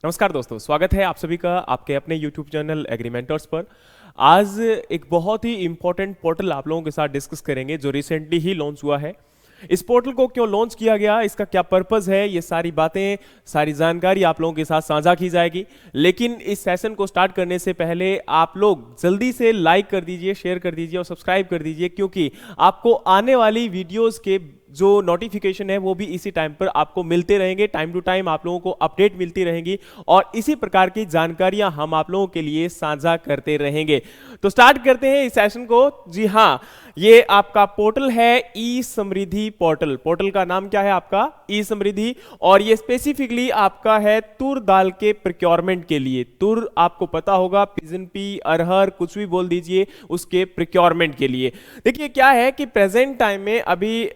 नमस्कार दोस्तों, स्वागत है आप सभी का आपके अपने YouTube चैनल एग्रीमेंटर्स पर। आज एक बहुत ही इंपॉर्टेंट पोर्टल आप लोगों के साथ डिस्कस करेंगे जो रिसेंटली ही लॉन्च हुआ है। इस पोर्टल को क्यों लॉन्च किया गया, इसका क्या पर्पस है, ये सारी बातें, सारी जानकारी आप लोगों के साथ साझा की जाएगी। लेकिन इस सेशन को स्टार्ट करने से पहले आप लोग जल्दी से लाइक कर दीजिए, शेयर कर दीजिए और सब्सक्राइब कर दीजिए, क्योंकि आपको आने वाली वीडियोस के जो नोटिफिकेशन है वो भी इसी टाइम पर आपको मिलते रहेंगे। टाइम टू टाइम आप लोगों को अपडेट मिलती रहेंगी और इसी प्रकार की जानकारियां हम आप लोगों के लिए साझा करते रहेंगे। तो स्टार्ट करते हैं इस सेशन को। जी हाँ, ये आपका पोर्टल है ई समृद्धि पोर्टल। पोर्टल का नाम क्या है आपका? ई समृद्धि। और ये स्पेसिफिकली आपका है तुर दाल के प्रोक्योरमेंट के लिए। तुर आपको पता होगा, पिजन पी, अरहर, कुछ भी बोल दीजिए, उसके प्रोक्योरमेंट के लिए। देखिए क्या है कि प्रेजेंट टाइम में अभी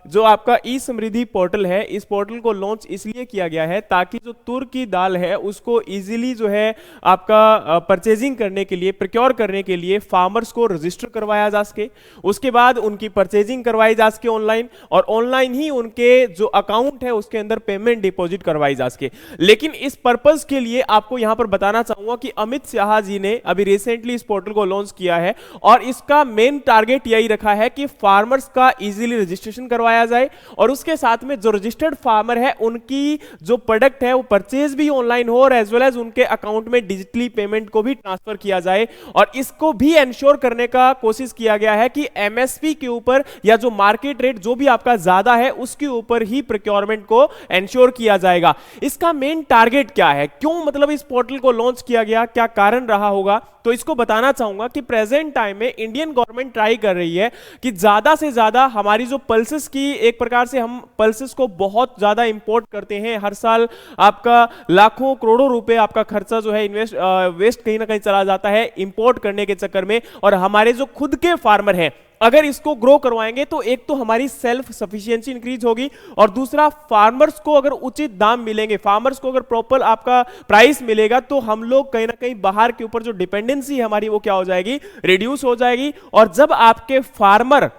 जो आपका ई समृद्धि पोर्टल है, इस पोर्टल को लॉन्च इसलिए किया गया है ताकि जो तुर की दाल है उसको इजीली जो है आपका परचेजिंग करने के लिए, प्रोक्योर करने के लिए फार्मर्स को रजिस्टर करवाया जा सके। उसके बाद उनकी परचेजिंग करवाई जा सके ऑनलाइन, और ऑनलाइन ही उनके जो अकाउंट है उसके अंदर पेमेंट डिपॉजिट करवाई जा सके। लेकिन इस पर्पस के लिए आपको यहां पर बताना चाहूंगा कि अमित शाह जी ने अभी रिसेंटली इस पोर्टल को लॉन्च किया है और इसका मेन टारगेट यही रखा है कि फार्मर्स का इजीली रजिस्ट्रेशन करवाया जाए और उसके साथ में जो रजिस्टर्ड फार्मर है उनकी जो प्रोडक्ट है वो परचेज भी ऑनलाइन हो और एज वेल एज उनके अकाउंट में डिजिटली पेमेंट को भी ट्रांसफर किया जाए। और इसको भी इंश्योर करने का कोशिश किया गया है कि एमएसपी के ऊपर या जो मार्केट रेट जो भी आपका ज्यादा है उसके ऊपर ही प्रोक्योरमेंट को इंश्योर किया जाएगा। इसका मेन टारगेट क्या है, क्यों मतलब इस पोर्टल को लॉन्च किया गया, क्या कारण रहा होगा, तो इसको बताना चाहूंगा कि प्रेजेंट टाइम में इंडियन गवर्नमेंट ट्राई कर रही है कि ज्यादा से ज्यादा हमारी जो पल्सेस की, एक प्रकार से हम पल्सेस को बहुत ज्यादा इंपोर्ट करते हैं। हर साल आपका लाखों करोड़ों रुपए आपका खर्चा जो है वेस्ट कहीं ना कहीं चला जाता है इंपोर्ट करने के चक्कर में। और हमारे जो खुद के फार्मर हैं अगर इसको ग्रो करवाएंगे तो एक तो हमारी सेल्फ सफिशिएंसी इंक्रीज होगी और दूसरा फार्मर्स को अगर उचित दाम मिलेंगे, फार्मर्स को अगर प्रॉपर आपका प्राइस मिलेगा तो हम लोग कहीं ना कहीं बाहर के ऊपर जो डिपेंडेंसी है हमारी वो क्या हो जाएगी, रिड्यूस हो जाएगी। और जब आपके फार्मर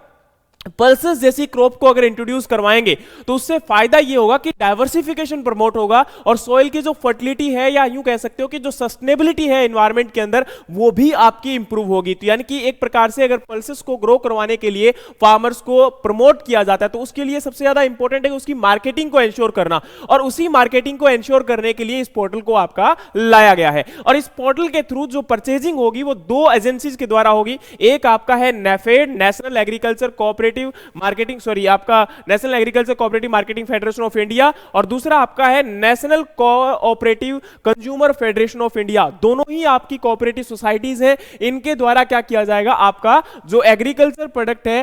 पल्सेस जैसी क्रॉप को अगर इंट्रोड्यूस करवाएंगे तो उससे फायदा ये होगा कि डाइवर्सिफिकेशन प्रमोट होगा और सॉइल की जो फर्टिलिटी है या यूं कह सकते हो कि जो सस्टेनेबिलिटी है एनवायरनमेंट के अंदर वो भी आपकी इंप्रूव होगी। तो यानी कि एक प्रकार से अगर पल्सेस को ग्रो करवाने के लिए फार्मर्स को प्रमोट किया जाता है तो उसके लिए सबसे ज्यादा इंपॉर्टेंट है उसकी मार्केटिंग को एंश्योर करना, और उसी मार्केटिंग को एंश्योर करने के लिए इस पोर्टल को आपका लाया गया है। और इस पोर्टल के थ्रू जो परचेजिंग होगी वो दो एजेंसीज के द्वारा होगी। एक आपका है NAFED, national agriculture cooperative marketing, आपका national agriculture cooperative marketing federation of India, और दूसरा आपका है national cooperative consumer federation of India. दोनों ही आपकी कोऑपरेटिव सोसाइटीज हैं। इनके द्वारा क्या किया जाएगा, आपका जो एग्रीकल्चर प्रोडक्ट है,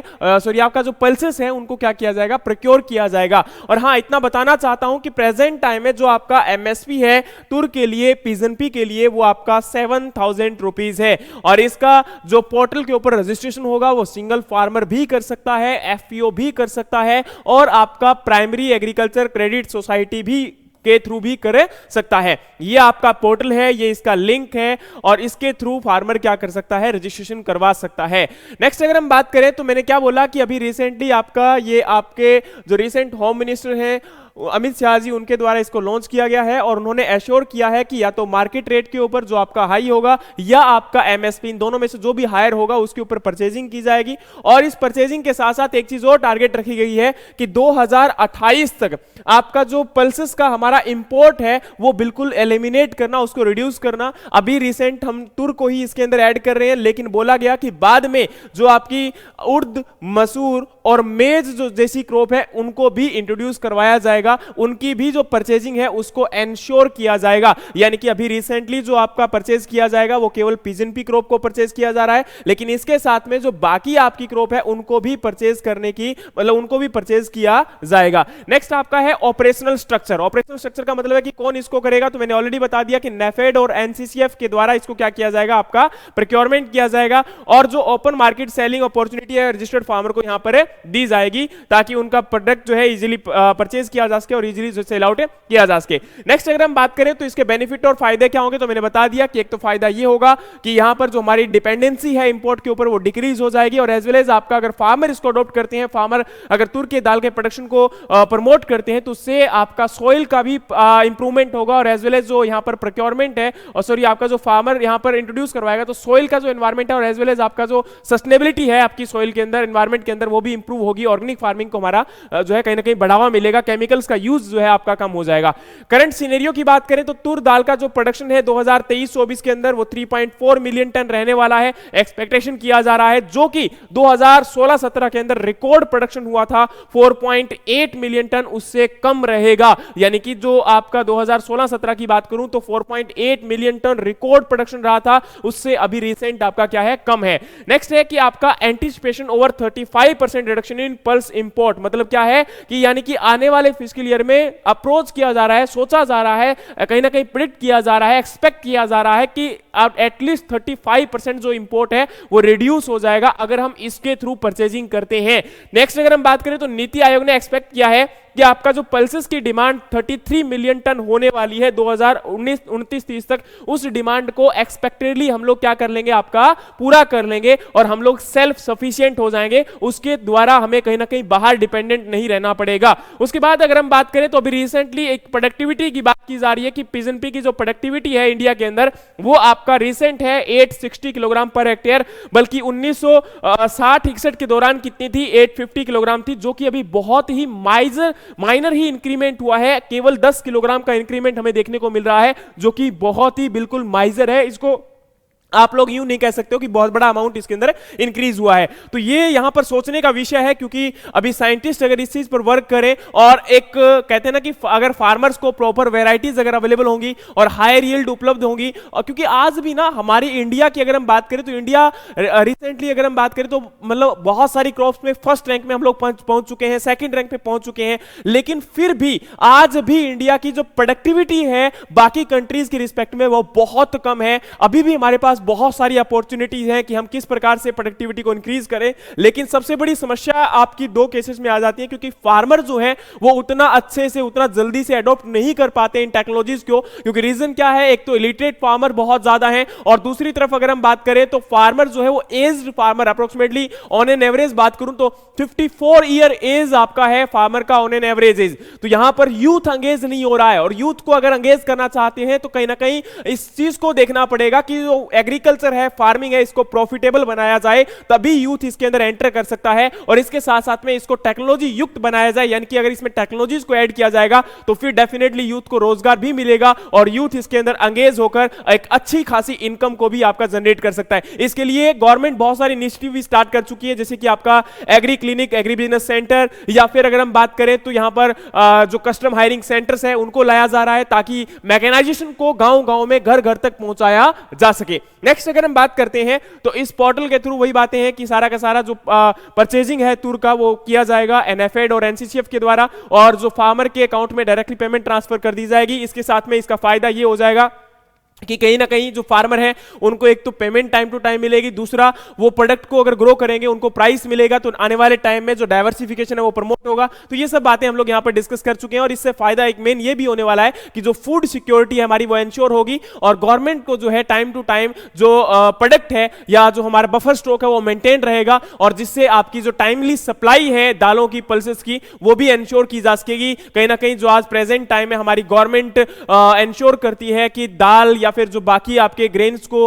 आपका जो पल्सेस है उनको क्या किया जाएगा, प्रोक्योर किया जाएगा। और हां, इतना बताना चाहता हूं कि प्रेजेंट टाइम में जो आपका एमएसपी है तुर के लिए, पिजनपी के लिए, वो आपका 7,000 रुपीज है। और इसका जो पोर्टल के ऊपर रजिस्ट्रेशन होगा वो सिंगल फार्मर भी कर सकता है, एफपीओ भी कर सकता है और आपका प्राइमरी एग्रीकल्चर क्रेडिट सोसाइटी भी के थ्रू भी कर सकता है। ये आपका पोर्टल है, ये इसका लिंक है और इसके थ्रू फार्मर क्या कर सकता है, रजिस्ट्रेशन करवा सकता है। नेक्स्ट अगर हम बात करें तो मैंने क्या बोला कि अभी रिसेंटली आपका ये आपके जो रिसेंट होम मिनिस्टर हैं अमित शाह जी, उनके द्वारा इसको लॉन्च किया गया है और उन्होंने एश्योर किया है कि या तो मार्केट रेट के ऊपर जो आपका हाई होगा या आपका एमएसपी, इन दोनों में से जो भी हायर होगा उसके ऊपर परचेजिंग की जाएगी। और इस परचेजिंग के साथ साथ एक चीज और टारगेट रखी गई है कि 2028 तक आपका जो पल्सेस का हमारा इंपोर्ट है वो बिल्कुल एलिमिनेट करना, उसको रिड्यूस करना। अभी रिसेंट हम तुर को ही इसके अंदर ऐड कर रहे हैं, लेकिन बोला गया कि बाद में जो आपकी उर्द, मसूर और मेज जो जैसी क्रॉप है उनको भी इंट्रोड्यूस करवाया जाएगा, उनकी भी जो परचेजिंग है उसको एंश्योर किया जाएगा। यानी कि अभी रिसेंटली जो आपका परचेज किया जाएगा वो केवल पिजन पी क्रॉप को परचेज किया जा रहा है, लेकिन इसके साथ में जो बाकी आपकी क्रॉप है उनको भी परचेज करने की, मतलब उनको भी परचेज किया जाएगा। नेक्स्ट आपका है ऑपरेशनल स्ट्रक्चर। ऑपरेशनल स्ट्रक्चर का मतलब है कि कौन इसको करेगा, तो मैंने ऑलरेडी बता दिया कि नेफेड और एनसीसीएफ के द्वारा इसको क्या किया जाएगा, आपका प्रोक्योरमेंट किया जाएगा। और जो ओपन मार्केट सेलिंग अपॉर्चुनिटी है रजिस्टर्ड फार्मर को यहां पर दी जाएगी ताकि उनका प्रोडक्ट जो है इजीली परचेज किया जा सके और इजीली सेल आउट किया जा सके। नेक्स्ट अगर हम बात करें तो इसके बेनिफिट और फायदे क्या होंगे, तो मैंने बता दिया कि एक तो फायदा ये होगा कि यहां पर जो हमारी डिपेंडेंसी है इंपोर्ट के ऊपर वो डिक्रीज हो जाएगी, और एज वेल एज आपका अगर फार्मर इसको अडॉप्ट करते हैं, फार्मर अगर तुर के दाल के प्रोडक्शन को प्रमोट करते हैं, तो उससे आपका सॉइल का भी इंप्रूवमेंट होगा, और एज वेल एज जो यहां पर प्रोक्योरमेंट है, और सॉरी आपका जो फार्मर यहां पर इंट्रोड्यूस करवाएगा, तो सॉइल का जो एनवायरमेंट है और एज वेल एज आपका जो सस्टेनेबिलिटी है आपकी सॉइल के अंदर, एनवायरमेंट के अंदर, वो भी इंप्रूव होगी। ऑर्गेनिक फार्मिंग को हमारा जो है कहीं ना कहीं बढ़ावा मिलेगा, केमिकल्स का यूज जो है आपका कम हो जाएगा। करंट सिनेरियो की बात करें तो तुर दाल का जो प्रोडक्शन है 2023-24 के अंदर वो 3.4 मिलियन टन रहने वाला है, एक्सपेक्टेशन किया जा रहा है, जो कि 2016-17 के अंदर रिकॉर्ड प्रोडक्शन हुआ था 4.8 मिलियन टन, उससे कम रहेगा। यानी कि जो आपका 2016-17 की बात करूं तो 4.8 मिलियन टन रिकॉर्ड प्रोडक्शन रहा था, उससे अभी रिसेंट आपका क्या है, कम है। नेक्स्ट है कि आपका anticipation over 35% reduction in pulse import, मतलब क्या है कि यानी कि आने वाले फिस्कल ईयर में अप्रोच किया जा रहा है, सोचा जा रहा है, कहीं ना कहीं प्रिडिक्ट किया जा रहा है, एक्सपेक्ट किया जा रहा है कि एटलीस्ट 35% जो इंपोर्ट है वो रिड्यूस हो जाएगा अगर हम इसके थ्रू परचेजिंग करते हैं। नेक्स्ट अगर हम बात करें तो नीति आयोग ने एक्सपेक्ट किया है कि आपका जो पल्सेस की डिमांड 33 मिलियन टन होने वाली है 2019-29-30 तक, उस डिमांड को एक्सपेक्टेडली हम लोग क्या कर लेंगे, आपका पूरा कर लेंगे, और हम लोग सेल्फ सफिशिएंट हो जाएंगे, उसके द्वारा हमें कहीं ना कहीं बाहर डिपेंडेंट नहीं रहना पड़ेगा। उसके बाद अगर हम बात करें तो अभी रिसेंटली एक प्रोडक्टिविटी की बात की जा रही है कि पिजन पी की जो प्रोडक्टिविटी है इंडिया के अंदर वो आपका रिसेंट है 860 किलोग्राम पर हेक्टेयर, बल्कि 1960-61 के दौरान कितनी थी, 850 किलोग्राम थी, जो कि अभी बहुत ही माइनर ही इंक्रीमेंट हुआ है, केवल 10 किलोग्राम का इंक्रीमेंट हमें देखने को मिल रहा है, जो कि बहुत ही बिल्कुल माइजर है। इसको आप लोग यूं नहीं कह सकते हो कि बहुत बड़ा अमाउंट इसके अंदर इंक्रीज हुआ है। तो ये यहां पर सोचने का विषय है, क्योंकि अभी साइंटिस्ट अगर इस चीज पर वर्क करें और एक कहते हैं ना कि अगर फार्मर्स को प्रॉपर वेराइटीज अगर अवेलेबल होंगी और हायर यील्ड उपलब्ध होंगी, और क्योंकि आज भी ना हमारी इंडिया की अगर हम बात करें तो इंडिया रिसेंटली अगर हम बात करें तो मतलब बहुत सारी क्रॉप्स में फर्स्ट रैंक में हम लोग पहुंच चुके हैं, सेकंड रैंक पे पहुंच चुके हैं, लेकिन फिर भी आज भी इंडिया की जो प्रोडक्टिविटी है बाकी कंट्रीज की रिस्पेक्ट में वो बहुत कम है। अभी भी हमारे पास बहुत सारी अपॉर्चुनिटीज हैं कि हम किस प्रकार से प्रोडक्टिविटी को इंक्रीज करें, लेकिन सबसे बड़ी समस्या आपकी दो केसेस में आ जाती है, क्योंकि फार्मर जो है वो उतना अच्छे से उतना जल्दी से अडॉप्ट नहीं कर पाते इन टेक्नोलॉजीज को। क्योंकि रीजन क्या है, एक तो इलिटरेट फार्मर बहुत ज्यादा है, और दूसरी तरफ अगर हम बात करें तो फार्मर जो है वो aged farmer, approximately on an average बात करूं तो 54 ईयर एज आपका है फार्मर का ऑन एन एवरेज एज। तो यहां पर यूथ अंगेज नहीं हो रहा है, और यूथ को अगर अंगेज करना चाहते हैं तो कहीं ना कहीं इस चीज को देखना पड़ेगा कि जो एग्रीकल्चर है, फार्मिंग है, इसको प्रॉफिटेबल बनाया जाए, तभी यूथ इसके अंदर एंटर कर सकता है, और इसके साथ साथ में इसको टेक्नोलॉजी युक्त बनाया जाए, यानी कि अगर इसमें टेक्नोलॉजीज को ऐड किया जाएगा तो फिर डेफिनेटली यूथ को रोजगार भी मिलेगा, और यूथ इसके अंदर अंगेज होकर एक अच्छी खासी इनकम को भी आपका जनरेट कर सकता है। इसके लिए गवर्नमेंट बहुत सारी इनिशिएटिव भी स्टार्ट कर चुकी है, जैसे कि आपका agree clinic, agri business centre, या फिर अगर हम बात करें तो यहां पर जो कस्टम हायरिंग सेंटर्स है उनको लाया जा रहा है, ताकि मैकेनाइजेशन को गांव-गांव में घर-घर तक पहुंचाया जा सके। नेक्स्ट अगर हम बात करते हैं तो इस पोर्टल के थ्रू वही बातें हैं कि सारा का सारा जो परचेजिंग है तुर का वो किया जाएगा एनएफएड और एनसीसीएफ के द्वारा, और जो फार्मर के अकाउंट में डायरेक्टली पेमेंट ट्रांसफर कर दी जाएगी। इसके साथ में इसका फायदा ये हो जाएगा कि कहीं ना कहीं जो फार्मर है उनको एक तो पेमेंट टाइम टू टाइम मिलेगी, दूसरा वो प्रोडक्ट को अगर ग्रो करेंगे उनको प्राइस मिलेगा, तो आने वाले टाइम में जो डाइवर्सिफिकेशन है वो प्रमोट होगा। तो ये सब बातें हम लोग यहाँ पर डिस्कस कर चुके हैं, और इससे फायदा एक मेन ये भी होने वाला है कि जो फूड सिक्योरिटी है हमारी वो इंश्योर होगी, और गवर्नमेंट को जो है टाइम टू टाइम जो प्रोडक्ट है या जो हमारा बफर स्टॉक है वो मेंटेन रहेगा, और जिससे आपकी जो टाइमली सप्लाई है दालों की, पल्सेस की, वो भी इंश्योर की जा सकेगी। कहीं ना कहीं जो आज प्रेजेंट टाइम में हमारी गवर्नमेंट इंश्योर करती है कि दाल या फिर जो बाकी आपके ग्रेन्स को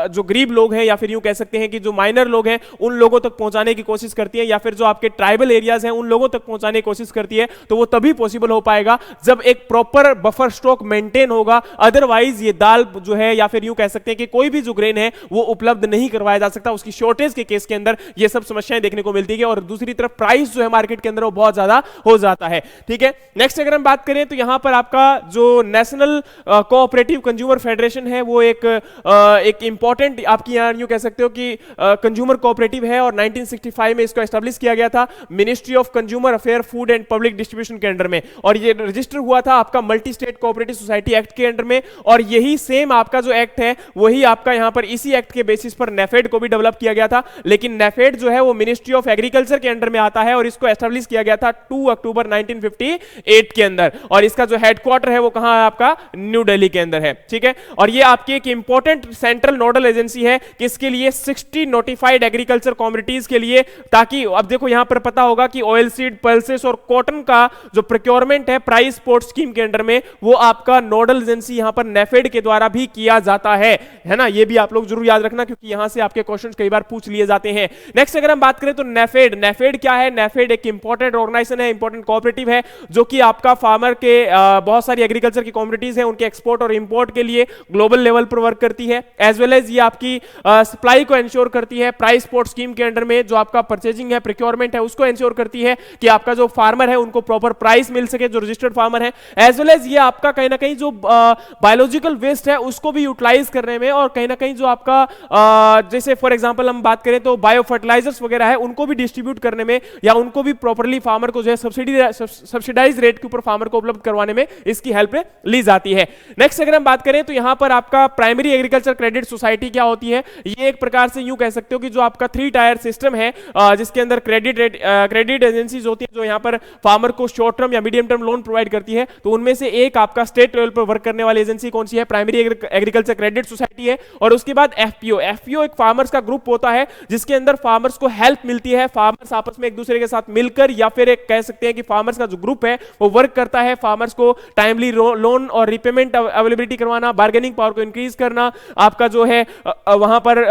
जो गरीब लोग हैं या फिर यूं कह सकते हैं कि जो माइनर लोग हैं उन लोगों तक पहुंचाने की कोशिश करती है, या फिर जो आपके ट्राइबल एरियाज हैं उन लोगों तक पहुंचाने की कोशिश करती है, तो वो तभी पॉसिबल हो पाएगा जब एक प्रॉपर बफर स्टॉक मेंटेन होगा। अदरवाइज ये दाल जो है या फिर यूं कह सकते हैं कि कोई भी जो ग्रेन है वो उपलब्ध नहीं करवाया जा सकता, उसकी शॉर्टेज के केस के अंदर ये सब समस्याएं देखने को मिलती है, और दूसरी तरफ प्राइस जो है मार्केट के अंदर वो बहुत ज्यादा हो जाता है। ठीक है, नेक्स्ट अगर हम बात करें तो यहां पर आपका जो national cooperative cooperative consumer federation है वो एक इंपॉर्टेंट आपकी यहाँ यूं कह सकते हो कि कंज्यूमर कोऑपरेटिव है, और 1965 में इसको एस्टेब्लिश किया गया था ministry of consumer affair food and public distribution के अंडर में, और ये रजिस्टर हुआ था आपका multi state cooperative society act के अंडर में। और यही सेम आपका जो एक्ट है वही आपका यहाँ पर इसी एक्ट के बेसिस पर नेफेड को भी डेवलप किया गया था, लेकिन नेफेड जो है वो मिनिस्ट्री ऑफ एग्रीकल्चर के अंडर में आता है और इसको एस्टेब्लिश किया गया था 2 अक्टूबर 1958 के अंदर, और इसका जो हेडक्वार्टर है वो कहां है आपका न्यू दिल्ली के अंदर है, ठीक है। और ये आपकी एक इंपॉर्टेंट सेंट्रल नोडल एजेंसी है किसके लिए, 60 नोटिफाइड एग्रीकल्चर कम्युनिटीज के लिए, ताकि अब देखो यहां पर पता होगा कि ऑयल सीड, पल्सेस और कॉटन का जो प्रोक्योरमेंट है प्राइस सपोर्ट स्कीम के अंडर में वो आपका नोडल एजेंसी यहां पर नेफेड के द्वारा भी किया जाता है ना। ये भी आप लोग जरूर याद रखना क्योंकि यहां से आपके क्वेश्चंस कई बार पूछ लिए जाते हैं। नेक्स्ट अगर हम बात करें तो नेफेड, नेफेड क्या है, नेफेड एक इंपॉर्टेंट ऑर्गेनाइजेशन है, इंपॉर्टेंट कोऑपरेटिव है जो कि आपका फार्मर के बहुत सारी एग्रीकल्चर की कम्युनिटीज हैं उनके एक्सपोर्ट और इंपोर्ट के लिए ग्लोबल लेवल पर वर्क करती है, एज वेल एज ये आपकी सप्लाई को इंश्योर करती है प्राइस सपोर्ट स्कीम के अंडर में, जो आपका परचेजिंग है, प्रोक्योरमेंट है, उसको इंश्योर करती है कि आपका जो फार्मर है उनको प्रॉपर प्राइस मिल सके, जो रजिस्टर्ड फार्मर है, एज वेल एज ये आपका कहीं ना कहीं जो बायोलॉजिकल वेस्ट है उसको भी यूटिलाइज करने में, और कहीं ना कहीं जो आपका जैसे फॉर एग्जांपल हम बात करें तो बायो फर्टिलाइजर्स वगैरह है उनको भी डिस्ट्रीब्यूट करने में या उनको भी प्रॉपर्ली फार्मर को जो है सब्सिडाइज रेट के ऊपर फार्मर को उपलब्ध करवाने में इसकी हेल्प ली जाती है। नेक्स्ट अगर हम बात करें तो यहां पर आपका प्राइमरी एग्रीकल्चर क्रेडिट सोसाइटी क्या होती है, ये एक प्रकार से यूं कह सकते हो कि जो आपका 3 टायर सिस्टम है जिसके अंदर क्रेडिट एजेंसीज होती है जो यहां पर फार्मर को शॉर्ट टर्म या मीडियम टर्म लोन प्रोवाइड करती है, तो उनमें से एक आपका स्टेट लेवल पर वर्क करने वाली एजेंसी कौन सी है, प्राइमरी एग्रीकल्चर क्रेडिट सोसाइटी है। और उसके बाद एफपीओ, एफपीओ एक फार्मर्स का ग्रुप होता है जिसके अंदर फार्मर्स को हेल्प मिलती है, फार्मर्स आपस में एक दूसरे के साथ मिलकर, या फिर एक कह सकते हैं कि फार्मर्स का जो ग्रुप है वो वर्क करता है फार्मर्स को टाइमली लोन और रिपेमेंट अवेलेबिलिटी करवाना, बार्गेनिंग पावर को इंक्रीज करना, आपका जो है वहां पर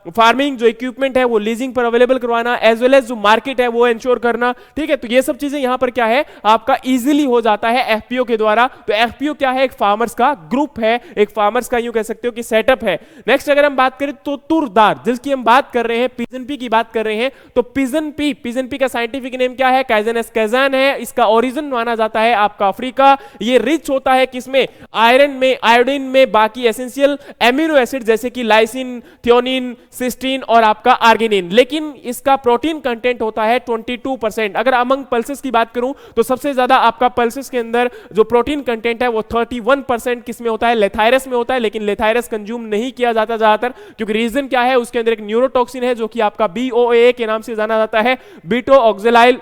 फार्मिंग जो इक्विपमेंट है वो लीजिंग पर अवेलेबल करवाना, एज वेल एज जो मार्केट है वो इंश्योर करना, ठीक है। तो ये सब चीजें यहां पर क्या है आपका इजीली हो जाता है एफपीओ के द्वारा। तो एफपीओ क्या है, एक फार्मर्स का ग्रुप है, एक फार्मर्स का यूं कह सकते हो कि सेटअप है। नेक्स्ट अगर हम बात करें तो तुरदार, जिसकी हम बात कर रहे हैं, पिजन पी की बात कर रहे हैं, तो पिजन पी का साइंटिफिक नेम क्या है, कैजनस कैजान है। इसका ओरिजिन माना जाता है आपका अफ्रीका। ये रिच होता है किसमें, आयरन में, आयोडीन में, बाकी एसेंशियल एमिनो एसिड जैसे कि लाइसिन, थियोनिन, सिस्टीन और आपका आर्गिनिन, लेकिन इसका प्रोटीन कंटेंट होता है 22%। अगर अमंग पल्सेस की बात करूं तो सबसे ज्यादा आपका पल्सेस के अंदर जो प्रोटीन कंटेंट है वो 31% किसमें होता है, लेथायरस में होता है, लेकिन लेथायरस कंज्यूम नहीं किया जाता ज्यादातर, क्योंकि रीजन क्या है, उसके अंदर एक न्यूरोटॉक्सिन है जो कि आपका BOAA के नाम से जाना जाता है, बीटो ऑक्जेलाइल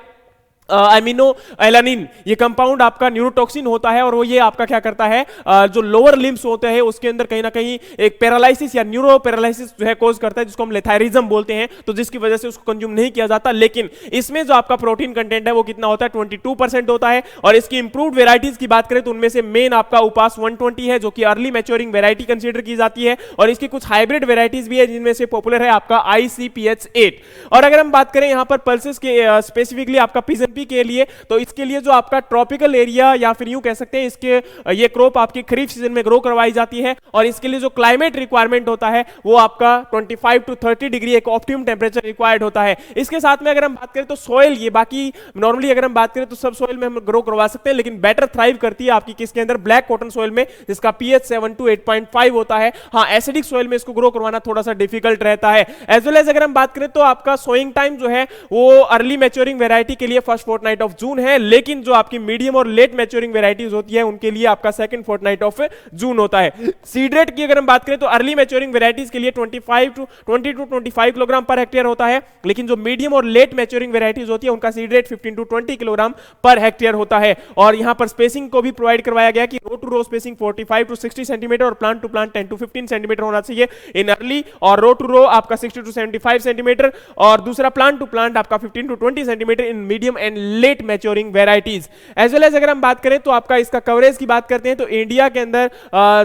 अमीनो एलानिन, ये कंपाउंड आपका न्यूरोटॉक्सिन होता है, और वो ये आपका क्या करता है, जो लोअर लिम्स होते हैं उसके अंदर कहीं ना कहीं एक पैरालिसिस या न्यूरो पैरालिसिस जो है कोज करता है, जिसको हम लेथायरिज्म बोलते हैं, तो जिसकी वजह से उसको कंज्यूम नहीं किया जाता। लेकिन इसमें जो आपका प्रोटीन कंटेंट है वो कितना होता है, 22% होता है। और इसकी इंप्रूव्ड वेराइटीज की बात करें तो उनमें से मेन आपका उपास 120 है जो कि अर्ली मैच्योरिंग वेराइटी कंसीडर की जाती है, और इसकी कुछ हाइब्रिड वेराइटीज भी है जिनमें से पॉपुलर है आपका ICPH8। और अगर हम बात करें यहां पर पल्सेस के स्पेसिफिकली आपका पिजन के लिए, तो इसके लिए जो आपका ट्रॉपिकल एरिया या फिर यूं कह सकते हैं इसके ये क्रॉप आपकी खरीफ सीजन में ग्रो करवाई जाती है, और इसके लिए जो क्लाइमेट रिक्वायरमेंट होता है वो आपका 25 to 30 डिग्री एक ऑप्टिमम टेंपरेचर रिक्वायर्ड होता है। इसके साथ में अगर हम बात करें तो सॉइल, ये बाकी नॉर्मली अगर हम बात करें तो सब सॉइल में हम ग्रो करवा सकते हैं, लेकिन बेटर थ्राइव करती है आपकी किसके अंदर, ब्लैक कॉटन सॉइल में, जिसका pH 7 to 8.5 होता है। हाँ, एसिडिक सॉइल में इसको ग्रो करवाना थोड़ा सा डिफिकल्ट रहता है। एज वेल एज अगर हम बात करें तो आपका सोइंग टाइम जो है वो अर्ली मैच्योरिंग वेराइटी के लिए फर्स्ट फोर्टनाइट ऑफ जून है, लेकिन जो आपकी मीडियम और लेट मैच्योरिंग वेराइटीज होती है उनके लिए आपका सेकंड फोर्टनाइट ऑफ जून होता है। सीड रेट की अगर हम बात करें तो अर्ली मैच्योरिंग वेराइटीज के लिए 20 to 25 किलोग्राम पर हेक्टेयर होता है, लेकिन जो मीडियम और लेट मैच्योरिंग वेराइटीज होती है उनका seed rate 15 to 20 kilogram per hectare होता है। और यहां पर स्पेसिंग को भी प्रोवाइड करवाया गया कि row to row spacing 45 to 60 centimetre और plant to plant 10 to 15 centimetre होना चाहिए इन अर्ली, और रो टू रो आपका 60 to 75 सेंटीमीटर, और दूसरा प्लांट टू प्लांट आपका 15 to 20 centimetre in medium and late maturing varieties. As well as अगर हम बात करें तो आपका इसका कवरेज की बात करते हैं तो इंडिया के अंदर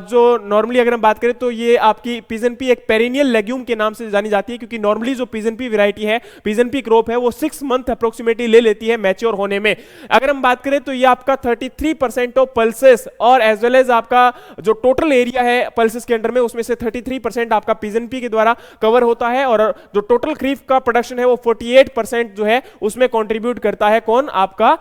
जो नॉर्मली अगर हम बात करें तो ये आपकी पिजन पी एक पेरिनियल लेग्यूम के नाम से जानी जाती है, क्योंकि नॉर्मली जो पिजन पी वैरायटी है, पिजन पी क्रॉप है, वो 6 मंथ अप्रोक्सीमेटली ले लेती है मैच्योर होने में। अगर हम बात करें तो ये आपका 33% ऑफ पल्सेस, और एज वेल एज आपका जो टोटल एरिया है पल्सेस के अंडर में उसमें से 33% आपका पिजन पी के द्वारा कवर होता है, और जो टोटल खरीफ का प्रोडक्शन है वो 48% जो है उसमें कंट्रीब्यूट करता है कौन, आपका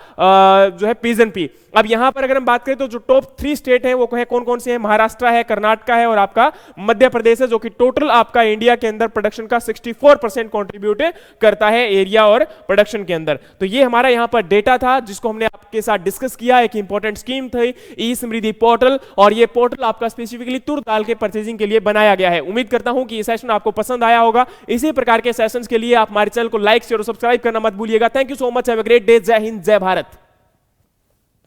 जो है पिजन पी। अब यहां पर अगर हम बात करें तो जो टॉप 3 स्टेट हैं वो कौन कौन से हैं, महाराष्ट्र है, कर्नाटक है और आपका मध्य प्रदेश है, जो कि टोटल आपका इंडिया के अंदर प्रोडक्शन का 64% कंट्रीब्यूट करता है एरिया और प्रोडक्शन के अंदर। तो ये हमारा यहां पर डेटा था जिसको हमने आपके साथ डिस्कस किया। एक इंपॉर्टेंट स्कीम थी ई समृद्धि पोर्टल, और ये पोर्टल आपका स्पेसिफिकली तुर दाल के परचेजिंग के लिए बनाया गया है। उम्मीद करता हूं कि ये सेशन आपको पसंद आया होगा। इसी प्रकार के सेशंस के लिए आप हमारे चैनल को लाइक शेयर और सब्सक्राइब करना मत भूलिएगा। Thank you so much, have a great day. जय हिंद, जय भारत।